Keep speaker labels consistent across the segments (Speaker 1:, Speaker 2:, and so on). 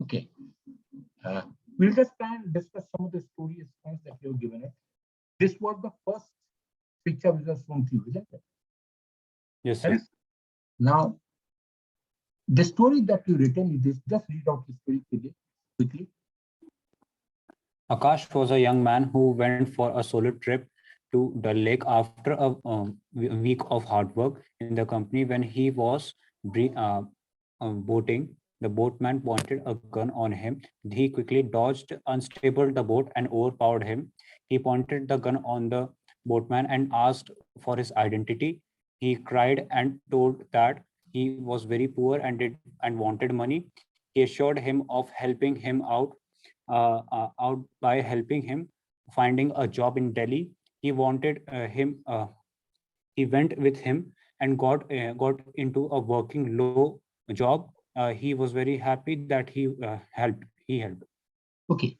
Speaker 1: Okay. Uh, we'll just try and discuss some of the story response that you've given it. This was the first picture which was from you, isn't it?
Speaker 2: Yes, sir.
Speaker 1: Now, the story that you written, this just read out the story quickly.
Speaker 2: Akash was a young man who went for a solo trip to Dal Lake after a week of hard work in the company. When he was boating, the boatman pointed a gun on him. He quickly dodged, unstable the boat, and overpowered him. He pointed the gun on the boatman and asked for his identity. He cried and told that he was very poor and wanted money. He assured him of helping him out by helping him finding a job in Delhi. He wanted him. He went with him and got into a working low job. He was very happy that he helped. He helped.
Speaker 1: Okay.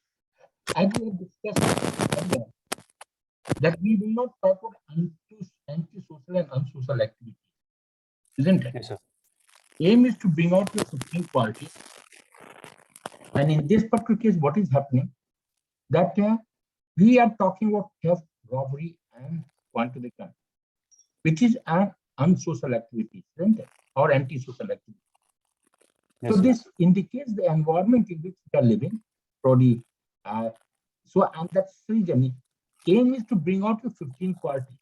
Speaker 1: As we have discussed earlier, that we will not talk about anti-social and unsocial activities, isn't it?
Speaker 2: Yes, sir.
Speaker 1: Aim is to bring out your supreme quality. And in this particular case, what is happening? That we are talking about theft, robbery, and quantity crime, which is an unsocial activity, isn't it? Or anti-social activity.
Speaker 2: Yes,
Speaker 1: So
Speaker 2: sir.
Speaker 1: this indicates the environment in which we are living. Probably, so and that's the journey. Aim is to bring out your 15 quality.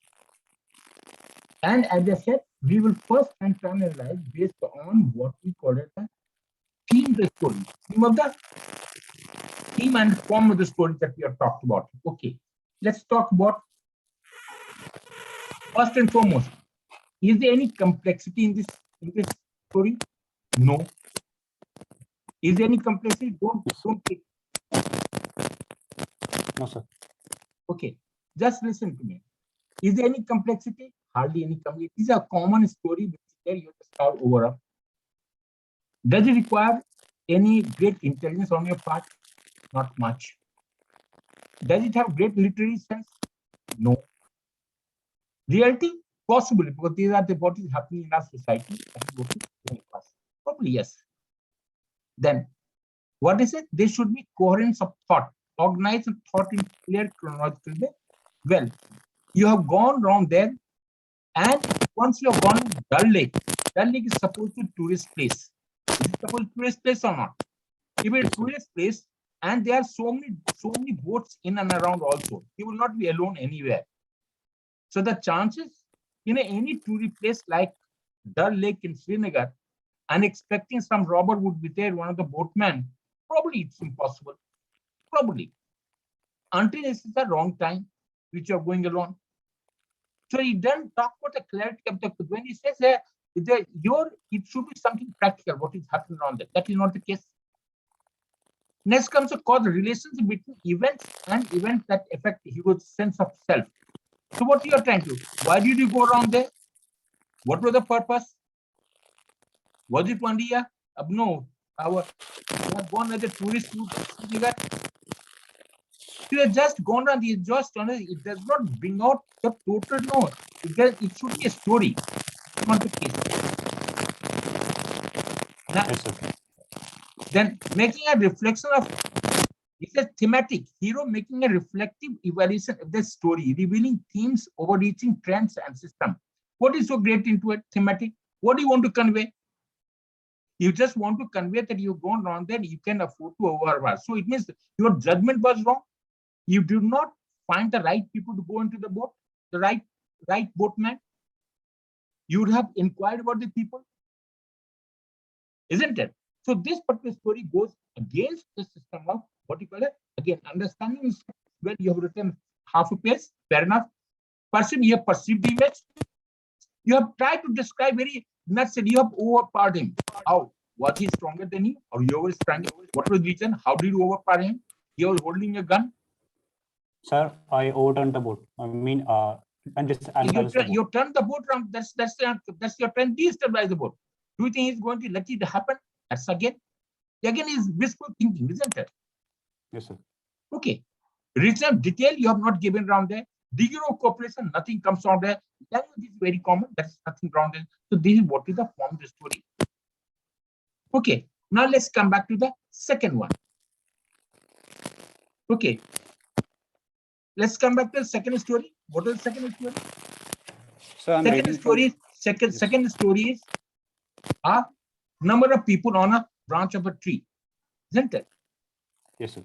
Speaker 1: And as I said, we will first analyze based on what we call it a theme the story. Theme and form of the story that we have talked about. Okay, let's talk about first and foremost. Is there any complexity in this story? No. Is there any complexity? Don't take.
Speaker 2: No, sir.
Speaker 1: Okay, just listen to me. Is there any complexity? Hardly any complexity. It is a common story which is there. You have to start over. Does it require any great intelligence on your part? Not much. Does it have great literary sense? No. Reality? Possibly, because these are what is happening in our society. Probably yes. Then, what is it? There should be coherence of thought, organized thought in clear chronological way. Well, you have gone around there, and once you have gone to Dal Lake is supposed to tourist place. Is it supposed to tourist place or not? If it's tourist place, and there are so many boats in and around also, you will not be alone anywhere. So the chances in any tourist place like Dal Lake in Srinagar, and expecting some robber would be there, one of the boatmen, probably it's impossible. Probably. Until this is the wrong time which you are going along. So he doesn't talk about the clarity of the when he says that it should be something practical, what is happening around that. That is not the case. Next comes a cause relationship between events and events that affect hero's sense of self. So what you are trying to? Why did you go around there? What was the purpose? Was it one year? No. We have gone as a tourist to you have just gone on the just on it does not bring out the total no. It should be a story, not the case. Now, then making a reflection of it's a thematic hero making a reflective evaluation of the story, revealing themes, overreaching trends and system. What is so great into it? Thematic. What do you want to convey? You just want to convey that you've gone wrong, then you can afford to override. So it means your judgment was wrong. You did not find the right people to go into the boat, the right boatman. You would have inquired about the people, isn't it? So this particular story goes against the system of what you call it. Again, understanding is when you have written half a page, fair enough. Person, you have perceived the image. You have tried to describe very nuts and you have overpowered him. How? Was he stronger than you? Or you were stronger? What was the reason? How did you overpower him? He was holding a gun.
Speaker 2: Sir, I overturned the boat. I mean, and
Speaker 1: you turned the boat around. That's your turn. Destabilize the boat. Do you think he's going to let it happen? That's again is wishful thinking, isn't it?
Speaker 2: Yes, sir.
Speaker 1: Okay. Reason detail you have not given around there. Degree of cooperation, nothing comes out there. Language is very common. That's nothing wrong there. So this is what is the form of the story. Okay. Now let's come back to the second one. Okay. Let's come back to the second story. What is the second story?
Speaker 2: So I'm
Speaker 1: Second
Speaker 2: reading
Speaker 1: story,
Speaker 2: from,
Speaker 1: second
Speaker 2: yes.
Speaker 1: story is a number of people on a branch of a tree, isn't it?
Speaker 2: Yes, sir.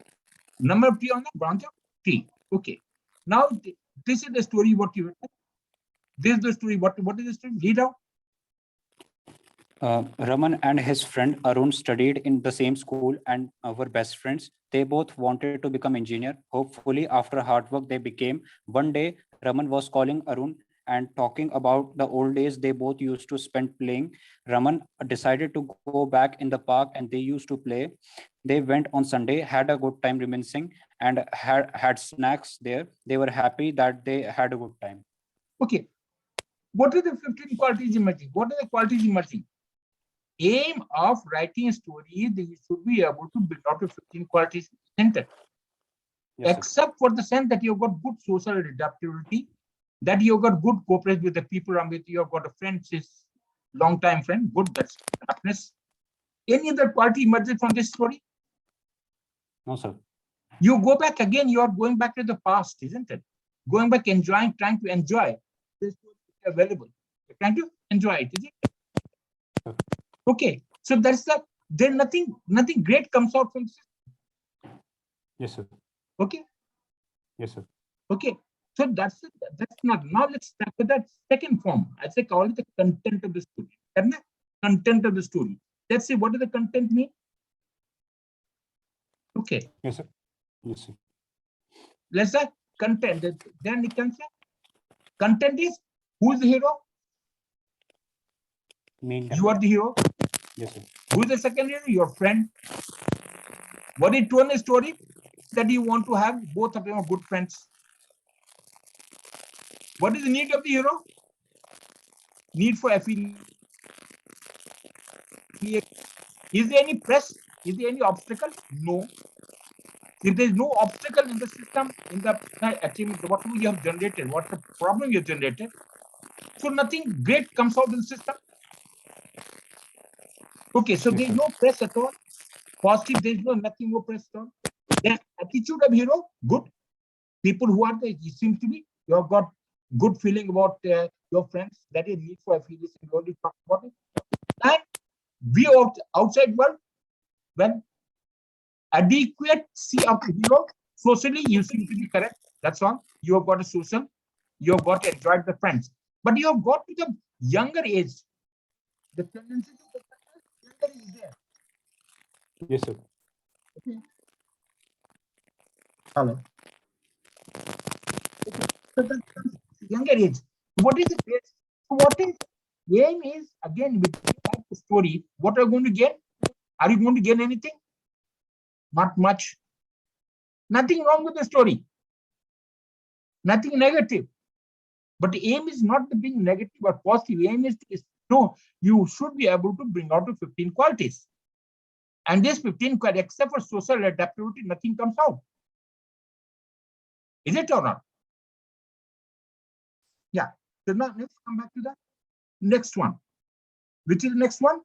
Speaker 1: Number of tree on the branch of tree. Okay. Now this is the story. What you this is the story. What is the story? Read out.
Speaker 2: Raman and his friend Arun studied in the same school and were best friends. They both wanted to become engineer. Hopefully, after hard work, they became. One day, Raman was calling Arun and talking about the old days they both used to spend playing. Raman decided to go back in the park and they used to play. They went on Sunday, had a good time reminiscing, and had snacks there. They were happy that they had a good time.
Speaker 1: Okay. What are the 15 qualities emerging? What are the qualities emerging? Aim of writing a story, that you should be able to build out of 15 qualities, isn't it?
Speaker 2: Yes, sir.
Speaker 1: Except for the sense that you've got good social adaptability, that you've got good cooperation with the people around with you, you've got a friend, is long time friend, good, that's happiness. Any other quality emerges from this story?
Speaker 2: No, sir.
Speaker 1: You go back again, you are going back to the past, isn't it? Going back, enjoying, trying to enjoy this story available. You're trying to enjoy it, is it? Okay, so that's there's nothing great comes out from this.
Speaker 2: Yes, sir.
Speaker 1: Okay.
Speaker 2: Yes, sir.
Speaker 1: Okay, so that's not. Now let's start with that second form. I say call it the content of the story. Content of the story. Let's see what does the content mean. Okay.
Speaker 2: Yes, sir. Yes, sir.
Speaker 1: Let's say content. Then you can say content is who is the hero?
Speaker 2: Main
Speaker 1: You are the hero.
Speaker 2: Yes, sir.
Speaker 1: Who is the second hero? Your friend. What is true in the story? That you want to have both of them are good friends. What is the need of the hero? Need for affiliation. Is there any press? Is there any obstacle? No. If there is no obstacle in the system, in the achievement, whatever you have generated, what the problem you have generated, so nothing great comes out in the system. Okay, so
Speaker 2: Yes,
Speaker 1: there is
Speaker 2: sir.
Speaker 1: no press at all. Positive, there is nothing, no press at all. Then attitude of hero, good. People who are there, it seems to be, you have got good feeling about your friends. That is need for affiliation. We already talked about it. And we of the outside world, when adequacy of the hero, socially, you seem to be correct. That's all. You have got a social, you have got enjoyed the friends. But you have got to the younger age. The tendency to the younger is there.
Speaker 2: Yes, sir.
Speaker 1: Okay. Hello. Okay. So the younger age. What is the base? What is aim is again with the story. What are you going to get? Are you going to get anything? Not much. Nothing wrong with the story. Nothing negative. But the aim is not to being negative or positive. Aim is no, you should be able to bring out the 15 qualities. And this 15 qualities, except for social adaptability, nothing comes out. Is it or not? Yeah. So now let's come back to the next one. Which is the next one?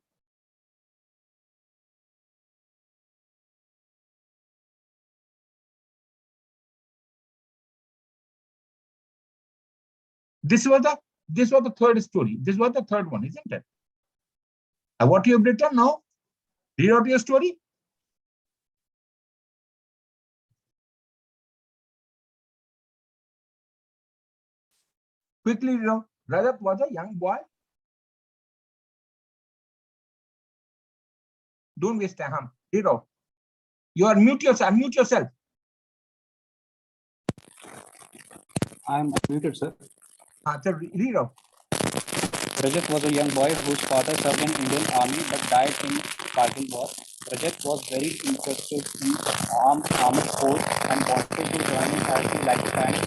Speaker 1: This was the third story. This was the third one, isn't it? And what you have written now? Read out your story. Quickly read out. Rajat was a young boy. Don't waste time. Read out. You are mute yourself. Unmute yourself.
Speaker 2: I'm muted, sir.
Speaker 1: Read out.
Speaker 2: Rajat was a young boy whose father served in Indian Army but died in Kargil War. Rajat was very interested in armed force and wanted to join it as he liked science.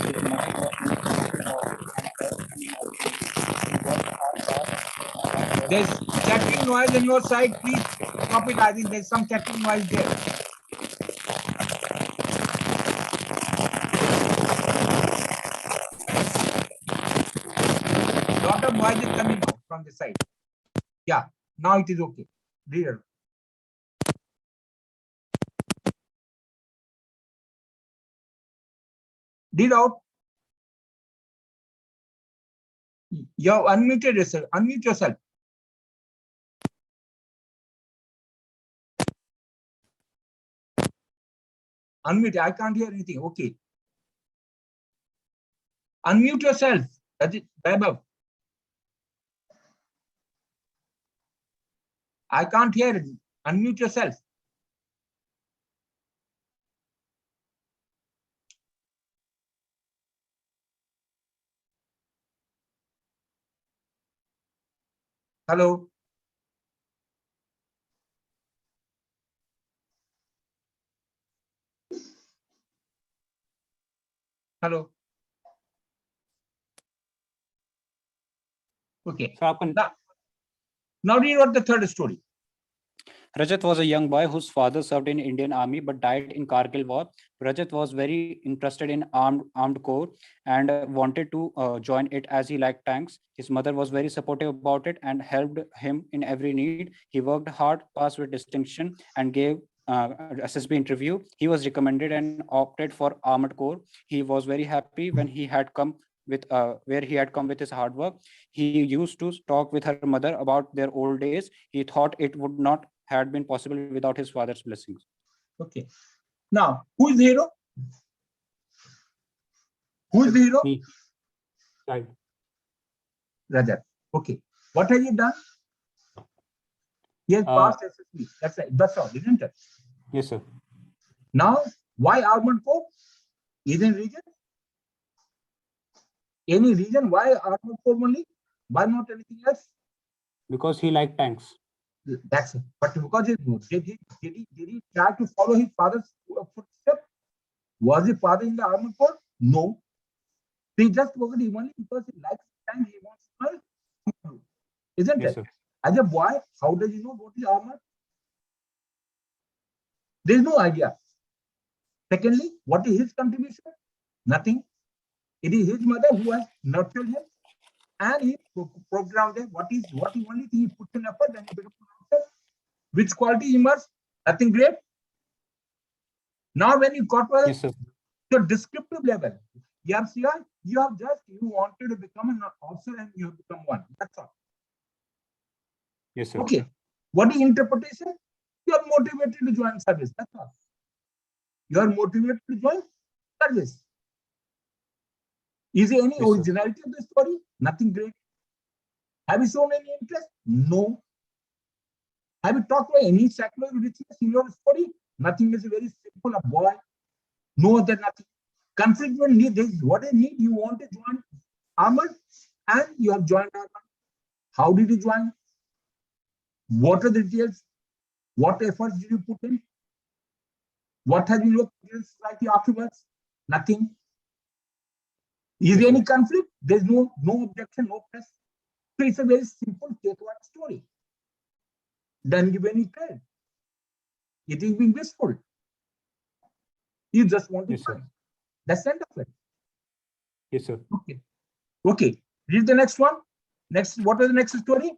Speaker 2: His mother was interested and he worked hard fast.
Speaker 1: There's chattering noise on your side. Please stop it. I think there's some chattering noise there. Lot of noise is coming out from the side. Yeah, now it is okay. Read. Read out. You're unmuted yourself. Unmute yourself. Unmute. I can't hear anything. Okay. Unmute yourself. That is Vaibhav. I can't hear it. Unmute yourself. Hello. Hello. Okay.
Speaker 2: So
Speaker 1: Now read out the third story.
Speaker 2: Rajat was a young boy whose father served in Indian Army but died in Kargil war. Rajat was very interested in armed corps and wanted to join it as he liked tanks. His mother was very supportive about it and helped him in every need. He worked hard, passed with distinction, and gave SSB interview. He was recommended and opted for armored corps. He was very happy when he had come with where he had come with his hard work. He used to talk with her mother about their old days. He thought it would not had been possible without his father's blessings.
Speaker 1: Okay. Now, who is the hero? Who is the hero?
Speaker 2: Me. Right.
Speaker 1: Rajat. Okay. What has he done? He has passed SSB. That's right. That's all, isn't it?
Speaker 2: Yes, sir.
Speaker 1: Now, why armored corps? Is there reason? Any reason why armored corps only? Why not anything else?
Speaker 2: Because he liked tanks.
Speaker 1: That's it. But because did he try to follow his father's footsteps? Was his father in the armored corps? No. He just worked only because he likes tanks. He wants to learn. Isn't
Speaker 2: Yes,
Speaker 1: it?
Speaker 2: sir.
Speaker 1: As a boy, how does he know what is armor? There is no idea. Secondly, what is his contribution? Nothing. It is his mother who has nurtured him, and he programmed him. What is the only thing he puts in effort and he becomes an officer? Which quality emerged? Nothing great. Now, when you got to
Speaker 2: Yes, sir.
Speaker 1: the descriptive level, you have you wanted to become an officer and you have become one. That's all.
Speaker 2: Yes, sir.
Speaker 1: Okay. What is interpretation? You are motivated to join service. That's all. You are motivated to join service. Is there any
Speaker 2: Yes, sir.
Speaker 1: originality of the story? Nothing great. Have you shown any interest? No. Have you talked about any psychological richness in your story? Nothing. Is very simple. A boy. No other nothing. Conflict will need this. What is need? You want to join armored and you have joined armored. How did you join? What are the details? What efforts did you put in? What has been your society afterwards? Nothing. Is there any conflict? There's no objection, no press. So it's a very simple cakewalk story. Don't give any credit. It is being wistful. You just want to join. That's the end of it.
Speaker 2: Yes, sir.
Speaker 1: Okay. Okay. Read the next one. Next, what was the next story?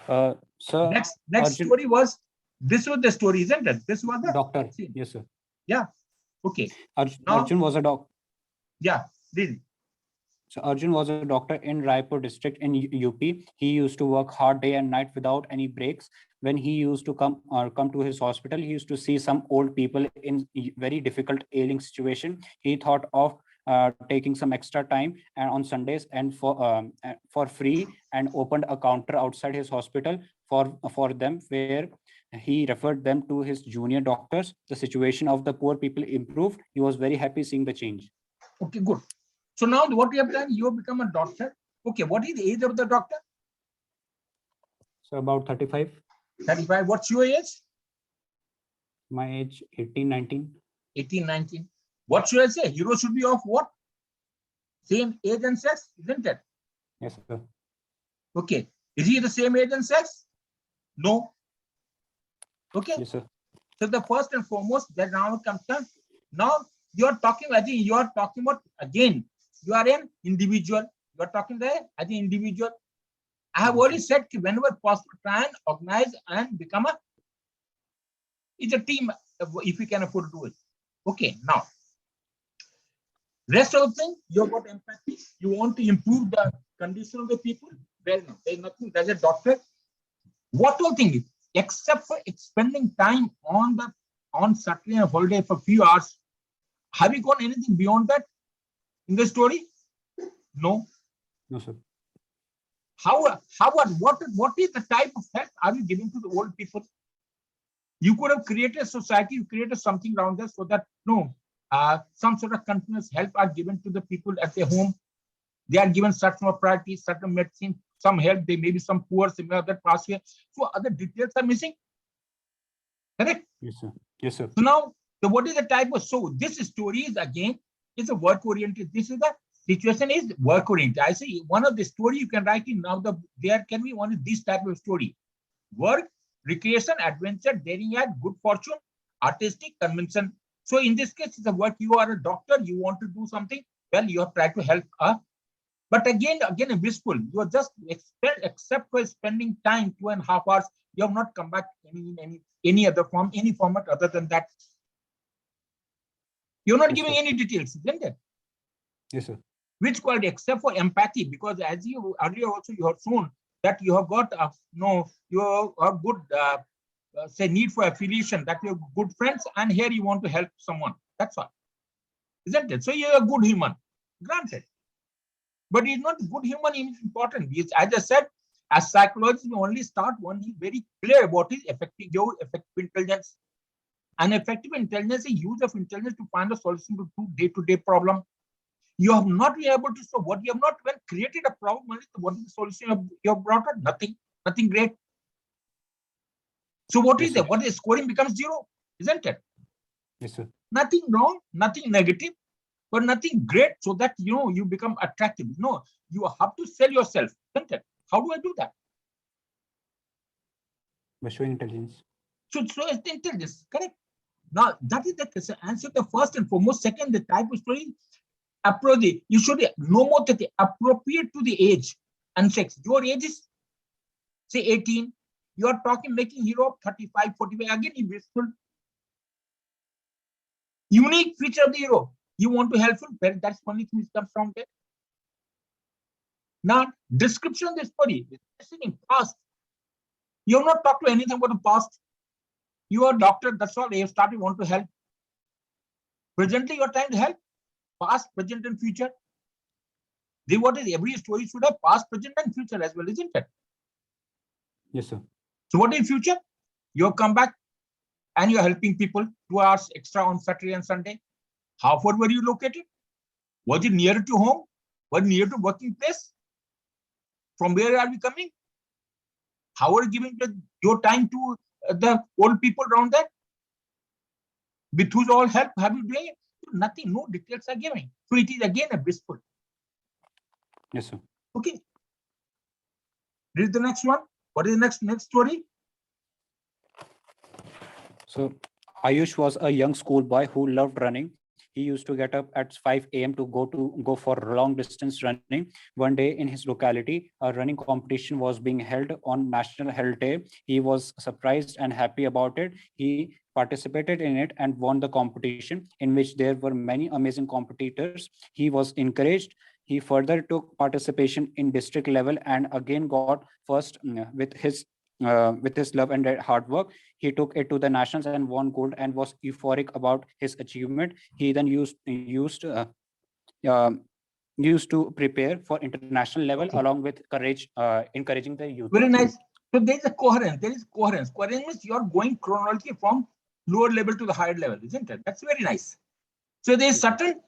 Speaker 2: Sir.
Speaker 1: Next
Speaker 2: Arjun,
Speaker 1: story was, this was the story, isn't it? This was the
Speaker 2: doctor.
Speaker 1: scene.
Speaker 2: Yes, sir.
Speaker 1: Yeah. Okay.
Speaker 2: Arjun was a doctor.
Speaker 1: Yeah. Read.
Speaker 2: So Arjun was a doctor in Raipur district in UP. He used to work hard day and night without any breaks. When he used to come to his hospital, he used to see some old people in very difficult ailing situation. He thought of taking some extra time and on Sundays and for free, and opened a counter outside his hospital for them, where he referred them to his junior doctors. The situation of the poor people improved. He was very happy seeing the change.
Speaker 1: Okay, good. So now what you have done, you have become a doctor. Okay, what is the age of the doctor?
Speaker 2: So about 35.
Speaker 1: 35. What's your age?
Speaker 2: My age 18, 19.
Speaker 1: 18, 19. What should I say? Hero should be of what? Same age and sex, isn't it?
Speaker 2: Yes, sir.
Speaker 1: Okay. Is he the same age and sex? No. Okay.
Speaker 2: Yes, sir.
Speaker 1: So the first and foremost, that now comes down. Now you are talking, I think you are talking about, again, you are an individual. You are talking there as an individual. I have already said, whenever possible, try and organize and become it's a team if you can afford to do it. Okay, now, Rest of the thing, you've got empathy. You want to improve the condition of the people. Well, no, there's nothing. There's a doctor. What all thing is, except for spending time on Saturday and holiday for a few hours, have you got anything beyond that in the story? No.
Speaker 2: No, sir.
Speaker 1: What is the type of help are you giving to the old people? You could have created a society, you created something around there so that some sort of continuous help are given to the people at their home. They are given certain priorities, certain medicine, some help. They may be some poor, similar other parts here. So other details are missing. Correct?
Speaker 2: Yes, sir. Yes, sir.
Speaker 1: So now, what is the type of, so this story is again, is a work oriented. This is the situation is work oriented. I say one of the story you can write in now, there can be one is this type of story. Work, recreation, adventure, daring act, good fortune, artistic, convention. So in this case, it's a work, you are a doctor, you want to do something, well, you have tried to help. But again, a blissful, you are just, except for spending time 2.5 hours, you have not come back in any other form, any format other than that. You're not
Speaker 2: Yes,
Speaker 1: giving
Speaker 2: sir.
Speaker 1: any details, isn't it?
Speaker 2: Yes, sir.
Speaker 1: Which quality, except for empathy, because as you earlier also you have shown that you have got you have good say need for affiliation, that you're good friends, and here you want to help someone. That's all, isn't it? So you're a good human, granted. But it's not good human is important. As I said, as psychologists, we only start one is very clear about his effective intelligence. And effective intelligence is use of intelligence to find a solution to day-to-day problem. You have not been able to solve what you have not when created a problem. What is the solution you have brought up? Nothing great. So what
Speaker 2: Yes,
Speaker 1: is
Speaker 2: sir.
Speaker 1: there? What is scoring becomes 0, isn't it?
Speaker 2: Yes, sir.
Speaker 1: Nothing wrong, nothing negative, but nothing great so that you become attractive. No, you have to sell yourself, isn't it? How do I do that?
Speaker 2: By showing intelligence.
Speaker 1: So it's intelligence, correct? Now that is the answer. The first and foremost. Second, the type of story approach. You should no more that appropriate to the age and sex. Your age is say 18. You are talking making hero of 35, 45. Again, useful. Unique feature of the hero. You want to helpful. That's only thing comes from there. Now, description of the story. In past. You have not talked to anything about the past. You are a doctor. That's all. You have started. Want to help. Presently, you are trying to help. Past, present, and future. What is every story should have past, present, and future as well, isn't it?
Speaker 2: Yes, sir.
Speaker 1: So what is future? You have come back and you are helping people 2 hours extra on Saturday and Sunday. How far were you located? Was it near to home? Was it near to working place? From where are we coming? How are you giving your time to the old people around there? With whose all help have you doing it? Nothing, no details are given. So it is again a blissful.
Speaker 2: Yes, sir.
Speaker 1: Okay. Read the next one. What is the next story?
Speaker 2: So Ayush was a young schoolboy who loved running. He used to get up at 5 a.m. to go for long distance running. One day in his locality, a running competition was being held on National Health Day. He was surprised and happy about it. He participated in it and won the competition, in which there were many amazing competitors. He was encouraged. He further took participation in district level and again got first with his love and hard work. He took it to the nationals and won gold and was euphoric about his achievement. He then used to prepare for international level along with encouraging the youth.
Speaker 1: Very nice. So there is a coherence. There is coherence. Coherence means you are going chronologically from lower level to the higher level, isn't it? That's very nice. So there is certain,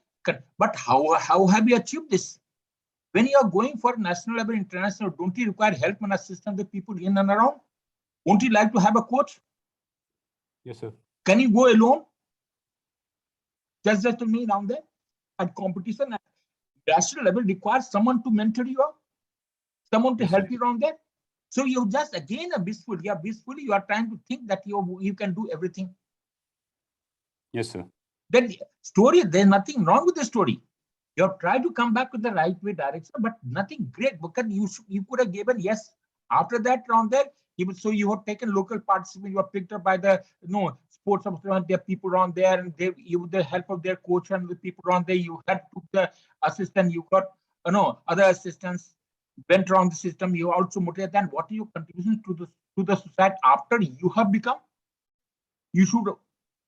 Speaker 1: but how have you achieved this? When you are going for national level, international, don't you require help and assistance the people in and around? Won't you like to have a coach?
Speaker 2: Yes, sir.
Speaker 1: Can you go alone? Just to me down there at competition at national level requires someone to mentor you, someone to
Speaker 2: Yes,
Speaker 1: help
Speaker 2: sir.
Speaker 1: you around there. So you just again a blissful. You are blissfully. You are trying to think that you can do everything.
Speaker 2: Yes, sir.
Speaker 1: Then story. There's nothing wrong with the story. You have tried to come back with the right way direction, but nothing great because you could have given yes. After that round there, so you have taken local participants. You are picked up by the sports supplement, there are people around there, and you with the help of their coach and the people around there, you had took the assistant, you got other assistants, went around the system, you also motivate. Then what are your contributions to the society after you have become? You should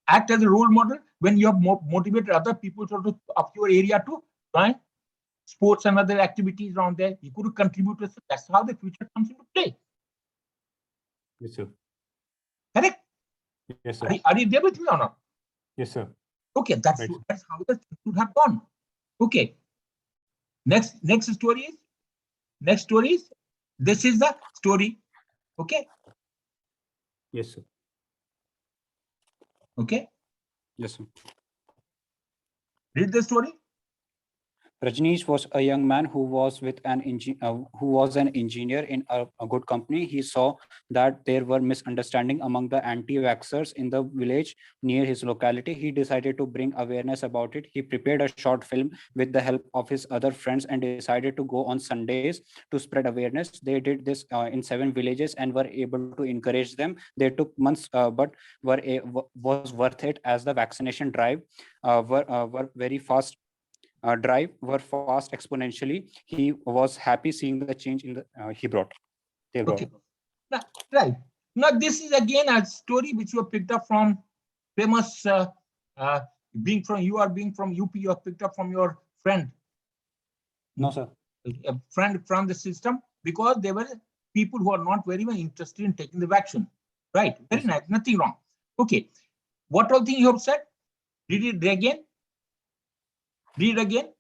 Speaker 1: act as a role model when you have motivated other people of your area to join sports and other activities around there. You could contribute to. That's how the future comes into play.
Speaker 2: Yes, sir.
Speaker 1: Correct?
Speaker 2: Yes, sir.
Speaker 1: Are you there with me or not?
Speaker 2: Yes, sir.
Speaker 1: Okay, that's
Speaker 2: Right.
Speaker 1: that's how the thing should have gone. Okay. Next story is this is the story. Okay.
Speaker 2: Yes, sir.
Speaker 1: Okay.
Speaker 2: Yes, sir.
Speaker 1: Read the story.
Speaker 2: Rajneesh was a young man who was an engineer in a good company. He saw that there were misunderstandings among the anti-vaxxers in the village near his locality. He decided to bring awareness about it. He prepared a short film with the help of his other friends and decided to go on Sundays to spread awareness. They did this in 7 villages and were able to encourage them. They took months, but was worth it as the vaccination drive were very fast. Drive were fast exponentially. He was happy seeing the change in the he brought. They brought.
Speaker 1: Okay. Now, right. Now, this is again a story which you have picked up from famous, being from UP, you have picked up from your friend.
Speaker 2: No, sir.
Speaker 1: A friend from the system, because they were people who are not very much interested in taking the vaccine. Right. Very nice. Nothing wrong. Okay. What all thing you have said? Read it again. Read again.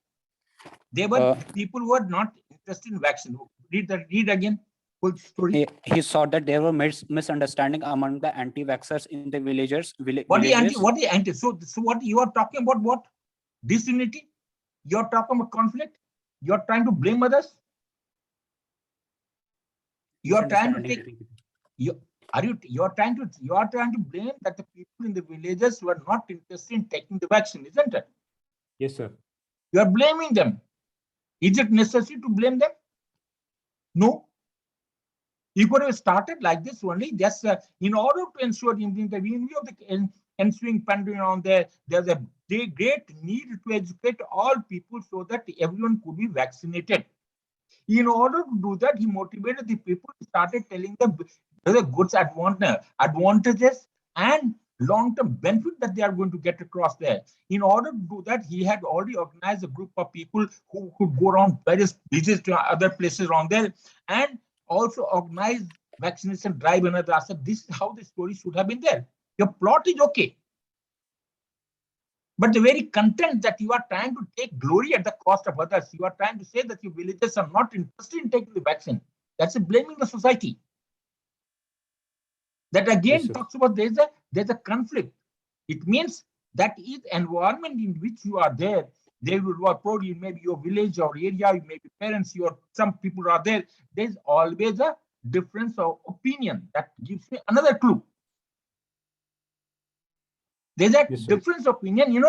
Speaker 1: They were people who are not interested in vaccine. Read again. Full story.
Speaker 2: He saw that there were misunderstanding among the anti-vaxxers in the villagers.
Speaker 1: What is anti? So what you are talking about? What? Disunity? You are talking about conflict? You are trying to blame others? You are trying to take. You are trying to blame that the people in the villages were not interested in taking the vaccine, isn't it?
Speaker 2: Yes, sir.
Speaker 1: You are blaming them. Is it necessary to blame them? No. You could have started like this only, just in order to ensure in the view of the ensuing pandemic on there's a great need to educate all people so that everyone could be vaccinated. In order to do that, he motivated the people, started telling them the goods advantages and long-term benefit that they are going to get across there. In order to do that, he had already organized a group of people who could go around various villages to other places around there and also organize vaccination drive and other aspect. This is how the story should have been there. Your plot is okay. But the very content that you are trying to take glory at the cost of others, you are trying to say that your villagers are not interested in taking the vaccine. That's blaming the society. That again talks about there's a conflict. It means that is environment in which you are there. They will probably maybe your village or area, maybe parents, some people are there. There's always a difference of opinion. That gives me another clue. There's a difference of opinion,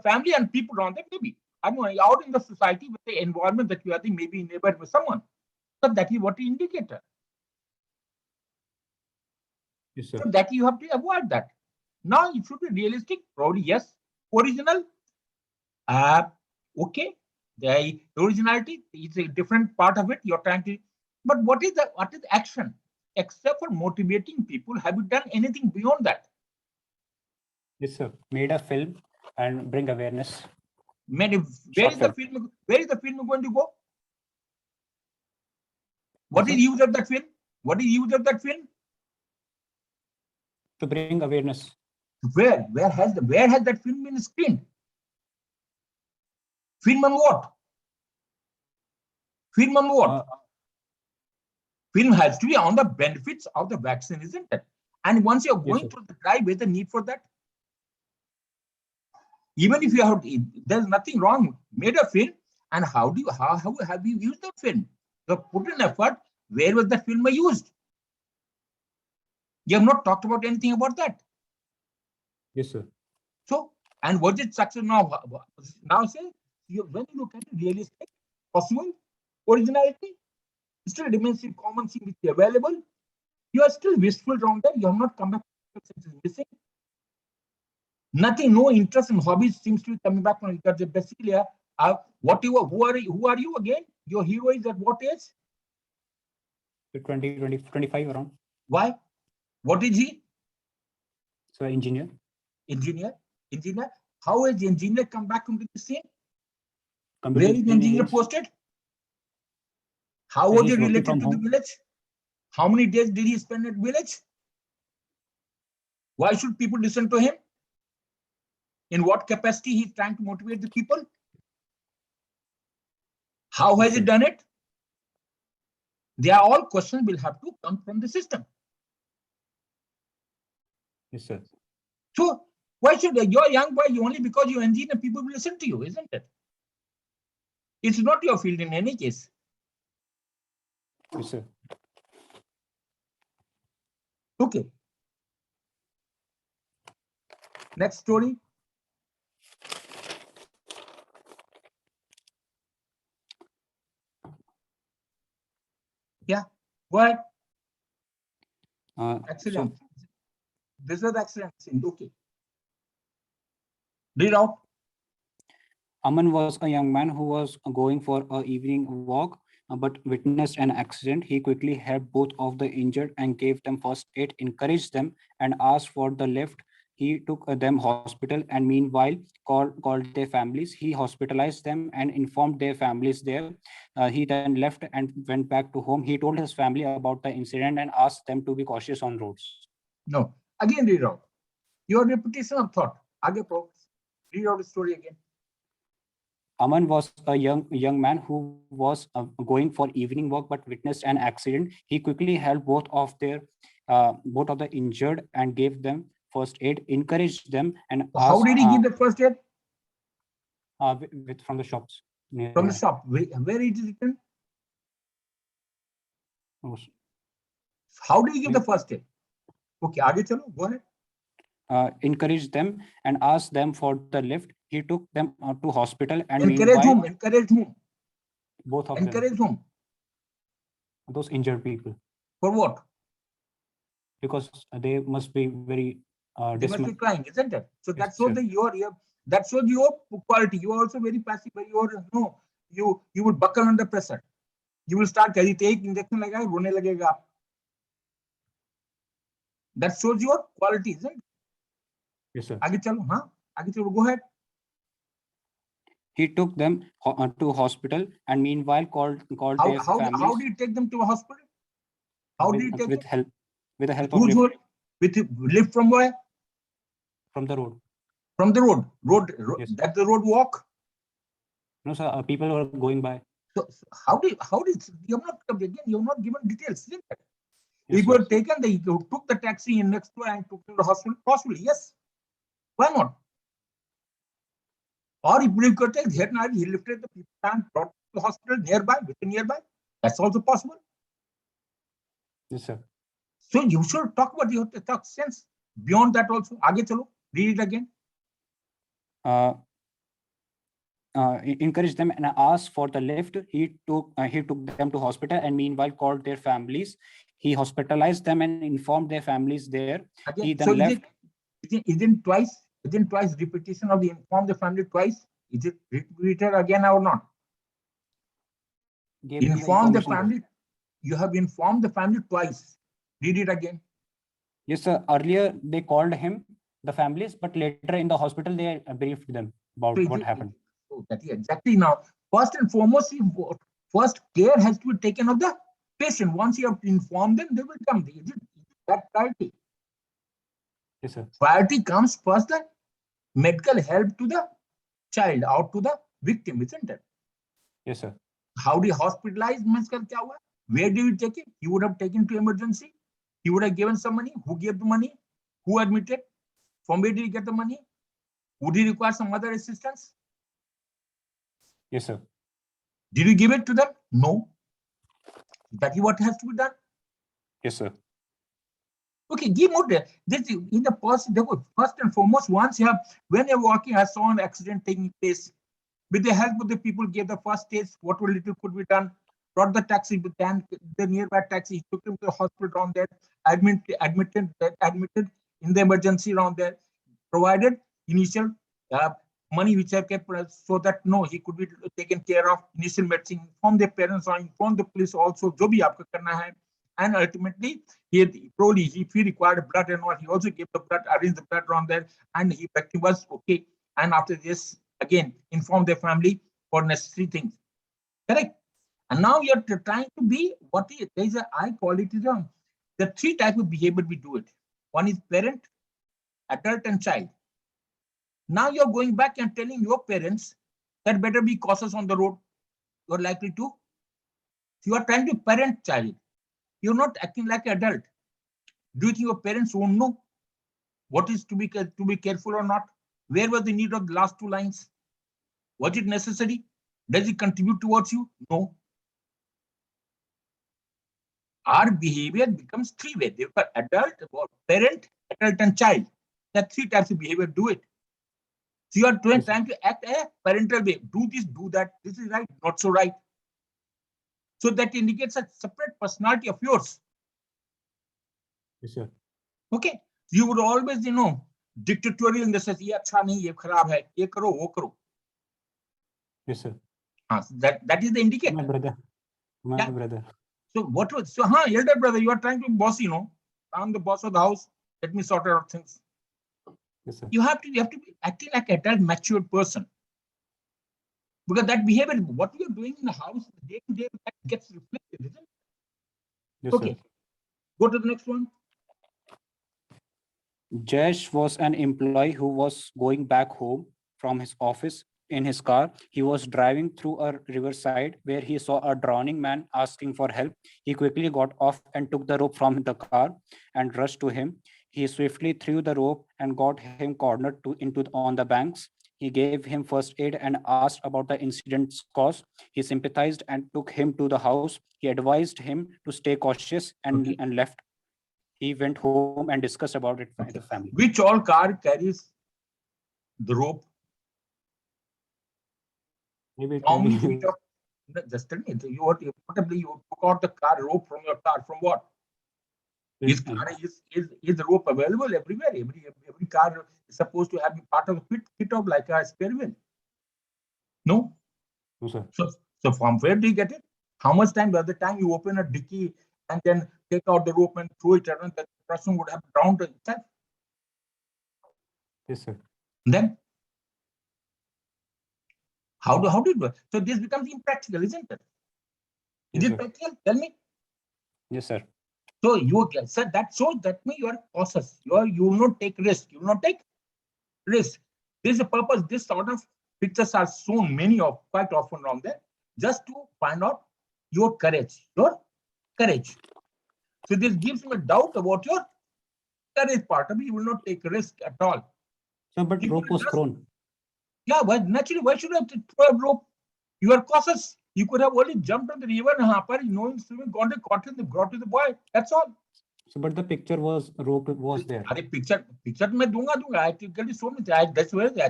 Speaker 1: family and people around there, maybe. I mean, out in the society with the environment that you are in, maybe neighbored with someone. So that is what the indicator.
Speaker 2: Yes, sir.
Speaker 1: So that you have to avoid that. Now it should be realistic, probably yes. Original, okay. The originality is a different part of it. You're trying to, but what is action? Except for motivating people, have you done anything beyond that?
Speaker 2: Yes, sir. Made a film and bring awareness.
Speaker 1: Where is the film going to go? What is the use of that film? What is the use of that film?
Speaker 2: To bring awareness.
Speaker 1: Where has that film been screened? Film on what? Film on what? Film has to be on the benefits of the vaccine, isn't it? And once you're going through the drive, there's a need for that. Even if you have, there's nothing wrong. Made a film, and how have you used that film? You have put in effort. Where was that film used? You have not talked about anything about that.
Speaker 2: Yes, sir.
Speaker 1: So, and was it successful now? Now say, when you look at it, realistic, possible, originality, still remains in common thing which is available. You are still wistful around there. You have not come back practical sense is missing. Nothing, no interest in hobbies seems to be coming back from because basically, who are you again? Your hero is at what age?
Speaker 2: 20, 25 around.
Speaker 1: Why? What is he?
Speaker 2: So engineer.
Speaker 1: Engineer. How has the engineer come back into the scene?
Speaker 2: Computer
Speaker 1: Where is the engineer
Speaker 2: engineer.
Speaker 1: posted? How was he
Speaker 2: He's working
Speaker 1: related
Speaker 2: from
Speaker 1: to the
Speaker 2: home.
Speaker 1: village? How many days did he spend at village? Why should people listen to him? In what capacity he's trying to motivate the people? How has he done it? They are all questions will have to come from the system.
Speaker 2: Yes, sir.
Speaker 1: So why should you're a young boy only because you're engineer, people will listen to you, isn't it? It's not your field in any case.
Speaker 2: Yes, sir.
Speaker 1: Okay. Next story. Yeah. What? Accident. This was accident scene. Okay. Read out.
Speaker 2: Aman was a young man who was going for an evening walk, but witnessed an accident. He quickly helped both of the injured and gave them first aid, encouraged them, and asked for the lift. He took them hospital and meanwhile called their families. He hospitalized them and informed their families there. He then left and went back to home. He told his family about the incident and asked them to be cautious on roads.
Speaker 1: No. Again, read out. Your repetition of thought. Aage progress. Read out the story again.
Speaker 2: Aman was a young man who was going for evening walk but witnessed an accident. He quickly helped both of the injured and gave them first aid, encouraged them, and
Speaker 1: So how
Speaker 2: asked
Speaker 1: did he give the first aid?
Speaker 2: from the shops nearby.
Speaker 1: From the shop. Where it is written? How did he give the first aid? Okay, aage chalo, go ahead.
Speaker 2: Encouraged them and asked them for the lift. He took them to hospital and
Speaker 1: Encourage
Speaker 2: meanwhile
Speaker 1: whom? Encourage whom?
Speaker 2: both of
Speaker 1: Encourage
Speaker 2: them,
Speaker 1: whom?
Speaker 2: those injured people,
Speaker 1: For what?
Speaker 2: because they must be very
Speaker 1: They must be crying, isn't it? So
Speaker 2: Yes,
Speaker 1: that shows
Speaker 2: sure.
Speaker 1: that shows your quality. You are also very passive. You will buckle under pressure. You will start carrying take injection लगाए रोने लगेगा आप. That shows your quality, isn't it?
Speaker 2: Yes, sir.
Speaker 1: आगे चलो, हाँ, आगे चलो, go ahead.
Speaker 2: He took them to hospital and meanwhile called their families.
Speaker 1: How did you take them to a hospital? How did you take
Speaker 2: with
Speaker 1: them?
Speaker 2: help with the help of lift
Speaker 1: Usually, with lift from where?
Speaker 2: from the road.
Speaker 1: From the road.
Speaker 2: Yes.
Speaker 1: That's the road walk.
Speaker 2: No, sir. People were going by.
Speaker 1: So how did you're not given details, isn't it?
Speaker 2: Yes,
Speaker 1: If you had taken took the taxi in next door and took him to the hospital, possibly, yes. Why not? Or if you could take here now, he lifted the people and brought to the hospital nearby. That's also possible.
Speaker 2: Yes, sir.
Speaker 1: So you should talk about your talk sense. Beyond that also, आगे चलो, read it again.
Speaker 2: Encouraged them and asked for the lift. He took them to hospital and meanwhile called their families. He hospitalized them and informed their families there.
Speaker 1: Again,
Speaker 2: He then
Speaker 1: so
Speaker 2: left.
Speaker 1: Isn't twice repetition of the inform the family twice? Is it repeated again or not? Inform the family. You have informed the family twice. Read it again.
Speaker 2: Yes, sir. Earlier they called him, the families, but later in the hospital they briefed them about what happened.
Speaker 1: So that is exactly now. First and foremost, first care has to be taken of the patient. Once you have informed them, they will come. That priority.
Speaker 2: Yes, sir.
Speaker 1: Priority comes first, the medical help to the child or to the victim, isn't it?
Speaker 2: Yes, sir.
Speaker 1: How do you hospitalize? Where do you take it? You would have taken to emergency. You would have given some money. Who gave the money? Who admitted? From where did you get the money? Would you require some other assistance?
Speaker 2: Yes, sir.
Speaker 1: Did you give it to them? No. That is what has to be done.
Speaker 2: Yes, sir.
Speaker 1: Okay, give more. This in the first and foremost, when you're walking, I saw an accident taking place. With the help of the people, gave the first stage, what little could be done. Brought the taxi, the nearby taxi, took him to the hospital down there, admitted, in the emergency around there, provided initial money which are kept so that no, he could be taken care of, initial medicine, inform their parents or inform the police also, jo bhi aapko karna hai. And ultimately, he probably, if he required blood and all, he also gave the blood, arranged the blood around there, and he was okay. And after this, again, inform their family for necessary things. Correct? And now you're trying to be what is, I call it is the three types of behavior we do it. One is parent, adult, and child. Now you're going back and telling your parents that better be cautious on the road. You're likely to. You are trying to parent child. You're not acting like an adult. Do you think your parents won't know what is to be careful or not? Where was the need of the last two lines? Was it necessary? Does it contribute towards you? No. Our behavior becomes three-way. Therefore, adult, parent, adult, and child. There are three types of behavior. Do it. So you are trying to act a parental way. Do this, do that. This is right, not so right. So that indicates a separate personality of yours.
Speaker 2: Yes, sir.
Speaker 1: Okay. You would always, dictatorial in the sense, ye acha nahi, ye kharab hai, ye karo, wo karo.
Speaker 2: Yes, sir.
Speaker 1: That is the indicator.
Speaker 2: My brother. My brother.
Speaker 1: So elder brother, you are trying to boss, I'm the boss of the house. Let me sort out things.
Speaker 2: Yes, sir.
Speaker 1: You have to be acting like an adult, matured person. Because that behavior, what we are doing in the house, day to day, that gets reflected, isn't it?
Speaker 2: Yes,
Speaker 1: Okay.
Speaker 2: sir.
Speaker 1: Go to the next one.
Speaker 2: Jash was an employee who was going back home from his office in his car. He was driving through a riverside where he saw a drowning man asking for help. He quickly got off and took the rope from the car and rushed to him. He swiftly threw the rope and got him cornered on the banks. He gave him first aid and asked about the incident's cause. He sympathized and took him to the house. He advised him to stay cautious and left. He went home and discussed about it with the family.
Speaker 1: Which all car carries the rope?
Speaker 2: Maybe
Speaker 1: How many feet of, just tell me, you took out the car rope from your car, from what? Is the rope available everywhere? Every car is supposed to have part of the kit of like a spare wheel. No?
Speaker 2: No, sir.
Speaker 1: So from where do you get it? How much time, by the time you open a dicky and then take out the rope and throw it around, the person would have drowned itself.
Speaker 2: Yes, sir.
Speaker 1: Then how do it work? So this becomes impractical, isn't it? Is it practical? Tell me.
Speaker 2: Yes, sir.
Speaker 1: So you said that shows that means you are cautious. You will not take risk. You will not take risk. This is the purpose. This sort of pictures are shown quite often around there, just to find out your courage. Your courage. So this gives you a doubt about your courage part. I mean, you will not take risk at all.
Speaker 2: So, but rope was thrown.
Speaker 1: Yeah, but naturally, why should I throw a rope? You are cautious. You could have only jumped on the river and knowing swimming, got to the boy. That's all.
Speaker 2: So, but the rope was there.
Speaker 1: Picture मैं दूंगा. I typically show me that.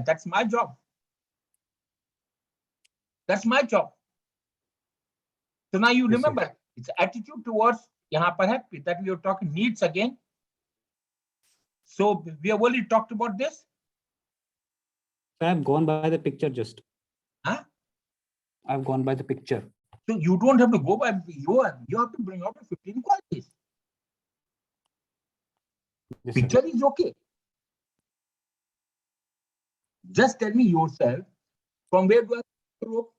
Speaker 1: That's my job. That's my job. So now you remember, it's attitude towards यहाँ पर है that we are talking needs again. So we have already talked about this.
Speaker 2: So I've gone by the picture just.
Speaker 1: Huh?
Speaker 2: I've gone by the picture.
Speaker 1: So you don't have to go by, you have to bring out the 15 qualities. Yes, picture sir. Is okay. Just tell me yourself, from where do I take a rope?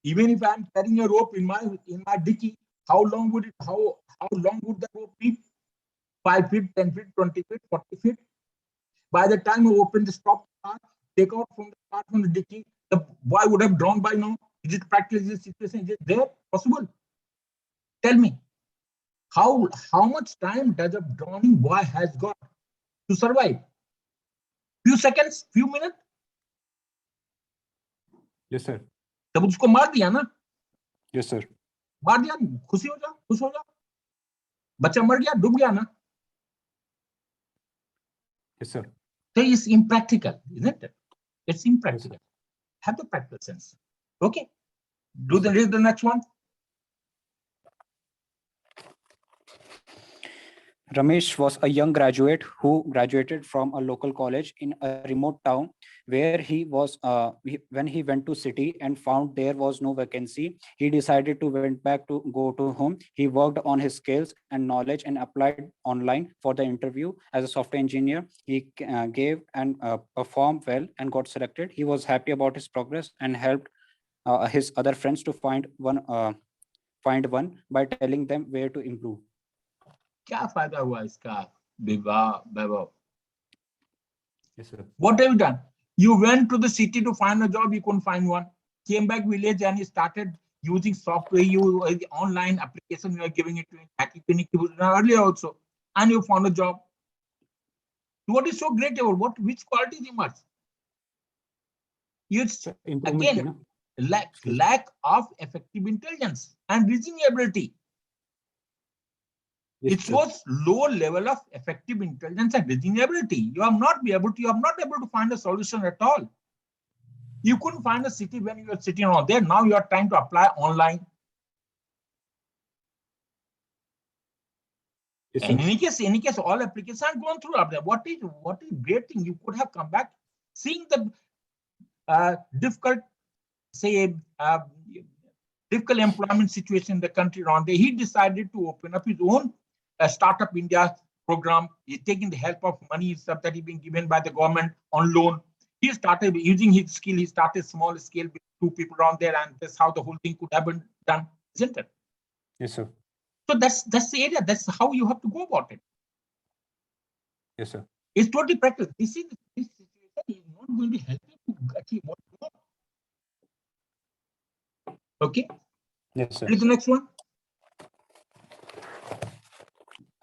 Speaker 1: Even if I'm carrying a rope in my dicky, how long would the rope be? 5 feet, 10 feet, 20 feet, 40 feet. By the time you open the stop car, take out from the car from the dicky, the boy would have drowned by now. Is it practical? Is this situation? Is it there? Possible? Tell me, how much time does a drowning boy has got to survive? Few seconds, few minutes?
Speaker 2: Yes, sir.
Speaker 1: तब उसको मार दिया ना?
Speaker 2: Yes, sir.
Speaker 1: मार दिया, खुश हो जा. बच्चा मर गया, डूब गया ना?
Speaker 2: Yes, sir.
Speaker 1: So it's impractical, isn't it? It's impractical. Yes, have the practical sense. Okay. Read the next one.
Speaker 2: Ramesh was a young graduate who graduated from a local college in a remote town where when he went to city and found there was no vacancy. He decided to went back to go to home. He worked on his skills and knowledge and applied online for the interview as a software engineer. He gave and performed well and got selected. He was happy about his progress and helped his other friends to find one by telling them where to improve.
Speaker 1: क्या फायदा हुआ इसका वैभव?
Speaker 2: Yes, sir.
Speaker 1: What have you done? You went to the city to find a job, you couldn't find one. Came back village and you started using software, online application, you are giving it to Academic earlier also, and you found a job. What is so great about which qualities you must? It's again lack of effective intelligence and reasoning ability.
Speaker 2: Yes,
Speaker 1: it shows low level of effective intelligence and reasoning ability. You are not able to find a solution at all. You couldn't find a city when you were sitting on there. Now you are trying to apply online.
Speaker 2: Yes,
Speaker 1: in any case, all applications are going through up there. What is great thing? You could have come back, seeing the difficult employment situation in the country around there. He decided to open up his own Startup India program. He's taking the help of money stuff that he's been given by the government on loan. He started using his skill. He started small scale with 2 people around there, and that's how the whole thing could have been done, isn't it?
Speaker 2: Yes, sir.
Speaker 1: So that's the area. That's how you have to go about it.
Speaker 2: Yes, sir.
Speaker 1: It's totally practical. This situation is not going to help you to achieve what you want. Okay.
Speaker 2: Yes, sir.
Speaker 1: Read the next one.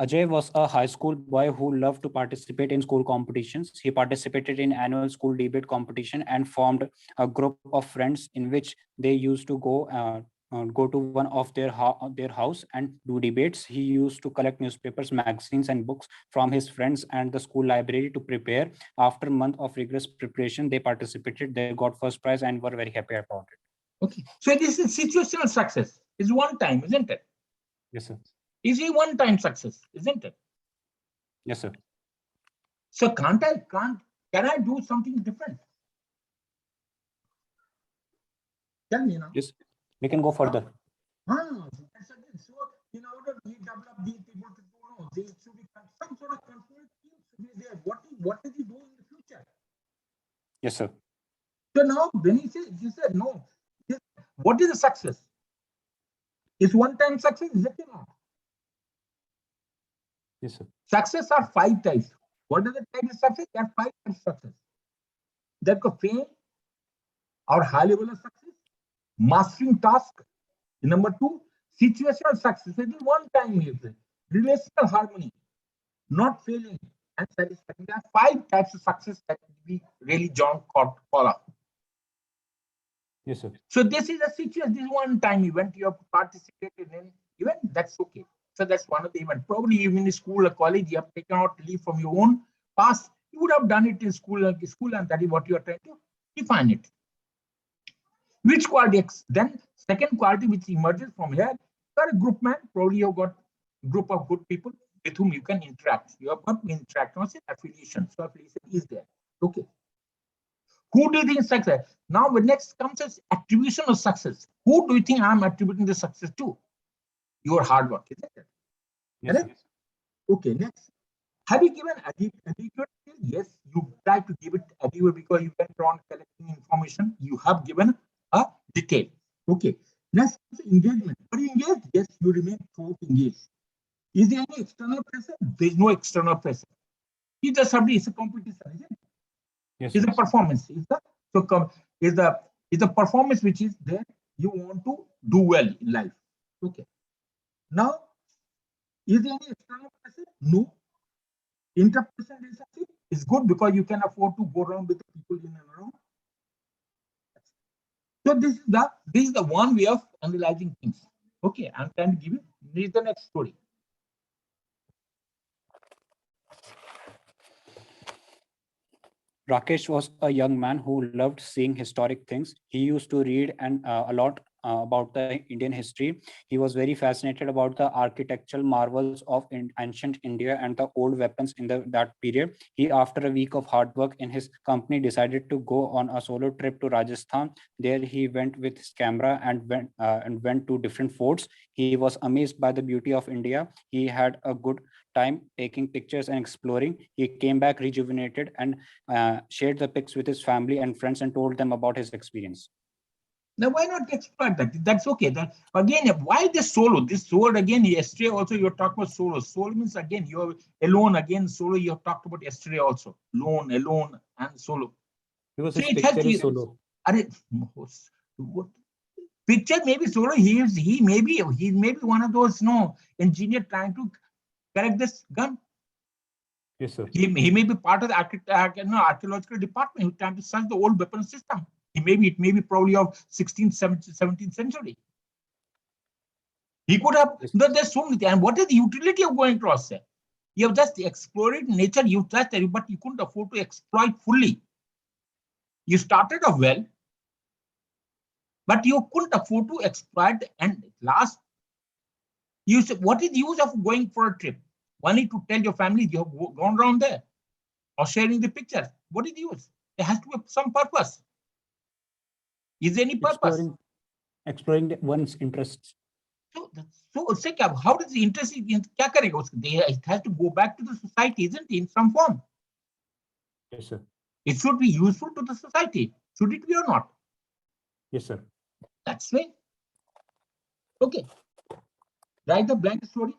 Speaker 2: Ajay was a high school boy who loved to participate in school competitions. He participated in annual school debate competition and formed a group of friends in which they used to go to one of their house and do debates. He used to collect newspapers, magazines, and books from his friends and the school library to prepare. After a month of rigorous preparation, they participated. They got first prize and were very happy about it.
Speaker 1: Okay, so this is situational success. It's one time, isn't it?
Speaker 2: Yes, sir.
Speaker 1: Is a one-time success, isn't it?
Speaker 2: Yes, sir.
Speaker 1: So can I do something different? Tell me now.
Speaker 2: Yes, we can go further.
Speaker 1: So in order to develop these people to know, there should be some sort of control should be there. What does he do in the future?
Speaker 2: Yes, sir.
Speaker 1: So now when he said no, what is the success? Is one-time success? Is it not?
Speaker 2: Yes, sir.
Speaker 1: Success are 5 types. What are the types of success? There are 5 types of success. That could fame or high level of success, mastering task. Number 2, situational success. It is one time relational harmony, not failing and satisfying. There are 5 types of success that we really John call up.
Speaker 2: Yes, sir.
Speaker 1: So this is a situation. This one time event you have participated in event. That's okay. So that's one of the event. Probably even in school or college, you have taken out leave from your own past. You would have done it in school, and that is what you are trying to define it. Which quality? Then second quality which emerges from here, you are a group man. Probably you've got a group of good people with whom you can interact. You have got to interact, not say affiliation. So affiliation is there. Okay. Who do you think is success? Now the next comes as attribution of success. Who do you think I'm attributing the success to? Your hard work, isn't it?
Speaker 2: Yes, sir.
Speaker 1: Okay, next. Have you given adequate? Yes, you try to give it adequate because you went on collecting information. You have given a detail. Okay. Next, engagement. Are you engaged? Yes, you remain totally engaged. Is there any external pressure? There is no external pressure. It's a subject, it's a competition, isn't it?
Speaker 2: Yes,
Speaker 1: it's
Speaker 2: sir.
Speaker 1: a performance. Is the performance which is there. You want to do well in life. Okay. Now, is there any external pressure? No. Interpersonal relationship is good because you can afford to go around with the people in and around. So this is the one way of analyzing things. Okay, I'm trying to give you. This is the next story.
Speaker 2: Rakesh was a young man who loved seeing historic things. He used to read a lot about the Indian history. He was very fascinated about the architectural marvels of ancient India and the old weapons in that period. He, after a week of hard work in his company, decided to go on a solo trip to Rajasthan. There he went with his camera and went to different forts. He was amazed by the beauty of India. He had a good time taking pictures and exploring. He came back rejuvenated and shared the pics with his family and friends and told them about his experience.
Speaker 1: Now, why not exploit that? That's okay. That again, why this solo? This solo again. Yesterday also you're talking about solo. Solo means again you're alone. Again, solo. You have talked about yesterday also. Alone, and solo.
Speaker 2: Because
Speaker 1: So
Speaker 2: his
Speaker 1: it has
Speaker 2: picture is solo.
Speaker 1: what picture maybe solo. He may be one of those engineer trying to correct this gun.
Speaker 2: Yes, sir.
Speaker 1: He may be part of the archaeological department who's trying to search the old weapon system. It may be probably of 16th, 17th century. He could have, there's so many things. And what is the utility of going across there? You have just explored nature, but you couldn't afford to exploit fully. You started off well, but you couldn't afford to exploit and last. What is the use of going for a trip? Only to tell your family you have gone around there or sharing the pictures. What is the use? There has to be some purpose. Is there any purpose?
Speaker 2: Exploring one's interests.
Speaker 1: So how does the interest in it has to go back to the society, isn't it, in some form?
Speaker 2: Yes, sir.
Speaker 1: It should be useful to the society. Should it be or not?
Speaker 2: Yes, sir.
Speaker 1: That's right. Okay. Write the blank story.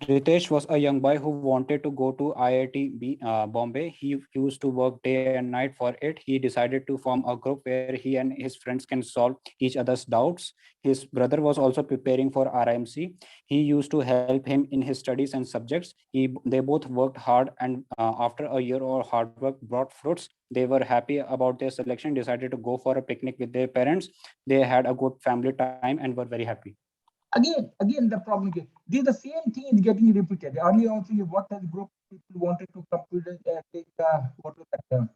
Speaker 2: Ritesh was a young boy who wanted to go to IIT Bombay. He used to work day and night for it. He decided to form a group where he and his friends can solve each other's doubts. His brother was also preparing for RIMC. He used to help him in his studies and subjects. They both worked hard, and after a year of hard work brought fruits. They were happy about their selection, decided to go for a picnic with their parents. They had a good family time and were very happy.
Speaker 1: Again, the problem is the same thing is getting repeated. Earlier also, what has group people wanted to take what was that term?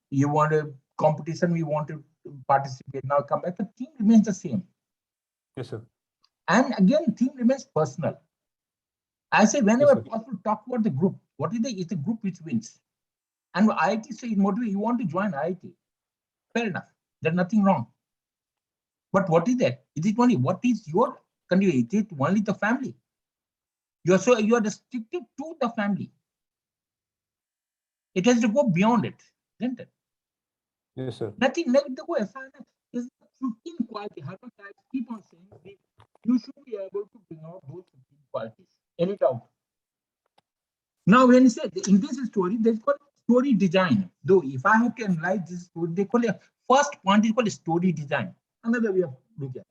Speaker 1: You want a competition, we want to participate. Now come back, the theme remains the same.
Speaker 2: Yes, sir.
Speaker 1: And again, theme remains personal. I say whenever possible, talk about the group. What is it's a group which wins. And IIT say motivate you want to join IIT. Fair enough. There's nothing wrong. But what is that? Is it only what is your country? Is it only the family? You are restricted to the family. It has to go beyond it, isn't it?
Speaker 2: Yes, sir.
Speaker 1: Nothing like the way is 15 quality. Harper types keep on saying you should be able to bring out those 15 qualities. Any doubt? Now, when you say in this story, they call story design. Though, if I have to analyze this story, they call it first point is called story design. Another way of looking at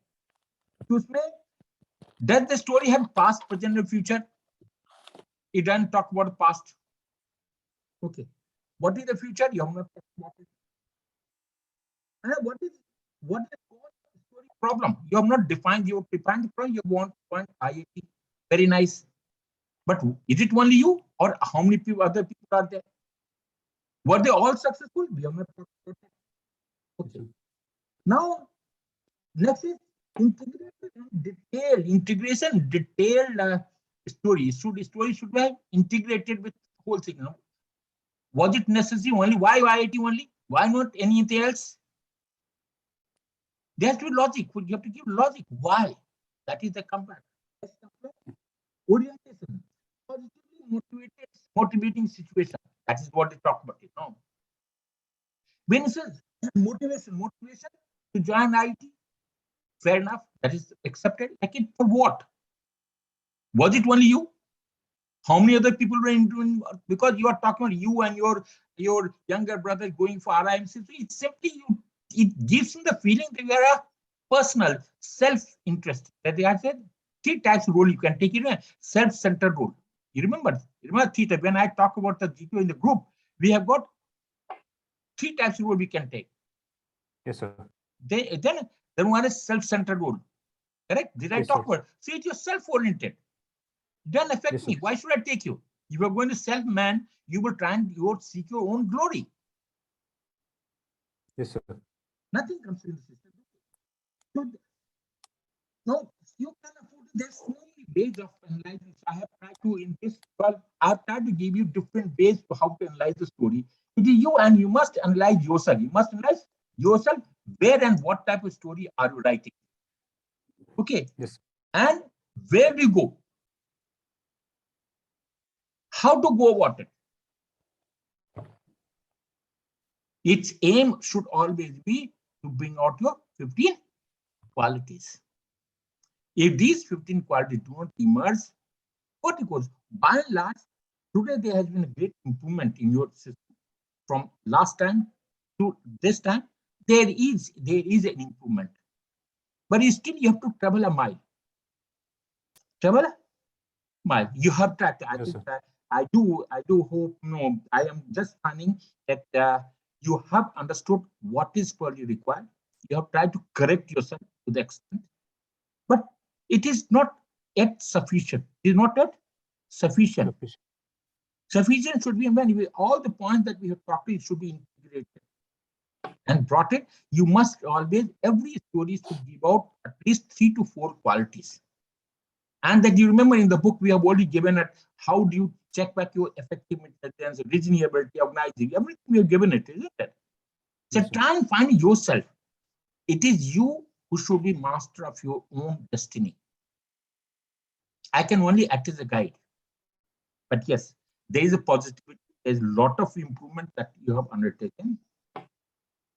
Speaker 1: it. To explain, does the story have past, present, and future? It doesn't talk about the past. Okay. What is the future? You have not talked about it. And what is the story problem? You have not defined the problem. You want to find IIT. Very nice. But is it only you, or how many other people are there? Were they all successful? We have not talked about it. Okay. Now, next is integration, detailed story. Story should be integrated with the whole thing. Was it necessary only? Why IIT only? Why not anything else? There has to be logic. You have to give logic. Why? That is the comeback. Orientation. Positively motivating situation. That is what they talk about it. No. When it says motivation to join IIT, fair enough. That is accepted. Like it for what? Was it only you? How many other people were into? Because you are talking about you and your younger brother going for RIMC. It's simply you. It gives him the feeling that you are a personal self-interest. That I said 3 types of role you can take in a self-centered role. You remember theta. When I talk about the G2 in the group, we have got 3 types of role we can take.
Speaker 2: Yes, sir.
Speaker 1: Then one is self-centered role. Correct? Did I talk about? So it's your self-oriented. Don't affect me. Why should I take you? If you're going to self-man, you will try and seek your own glory.
Speaker 2: Yes, sir.
Speaker 1: Nothing comes in the system. So no, you can afford. There's so many ways of analyzing. I have tried to in this. Well, I've tried to give you different ways to how to analyze the story. It is you, and you must analyze yourself. You must analyze yourself. Where and what type of story are you writing? Okay,
Speaker 2: Yes.
Speaker 1: and where do you go? How to go about it? Its aim should always be to bring out your 15 qualities. If these 15 qualities do not emerge, what it goes? By and large, today there has been a great improvement in your system from last time to this time. There is an improvement, but still you have to travel a mile. Travel a mile. You have to. I
Speaker 2: Yes,
Speaker 1: think
Speaker 2: sir.
Speaker 1: I do hope. No, I am just finding that you have understood what is probably required. You have tried to correct yourself to the extent, but it is not yet sufficient. It is not yet sufficient.
Speaker 2: Sufficient.
Speaker 1: Sufficient should be when all the points that we have talked about should be integrated and brought it. You must always, every story should give out at least 3 to 4 qualities. And that you remember in the book, we have already given it. How do you check back your effective intelligence, reasonability, organizing? Everything we have given it, isn't it? So
Speaker 2: Yes, sir.
Speaker 1: try and find yourself. It is you who should be master of your own destiny. I can only act as a guide. But yes, there is a positivity. There's a lot of improvement that you have undertaken.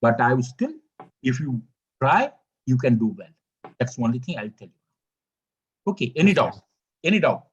Speaker 1: But I will still, if you try, you can do well. That's the only thing I'll tell you. Okay, any
Speaker 2: Yes, sir.
Speaker 1: doubt? Any doubt?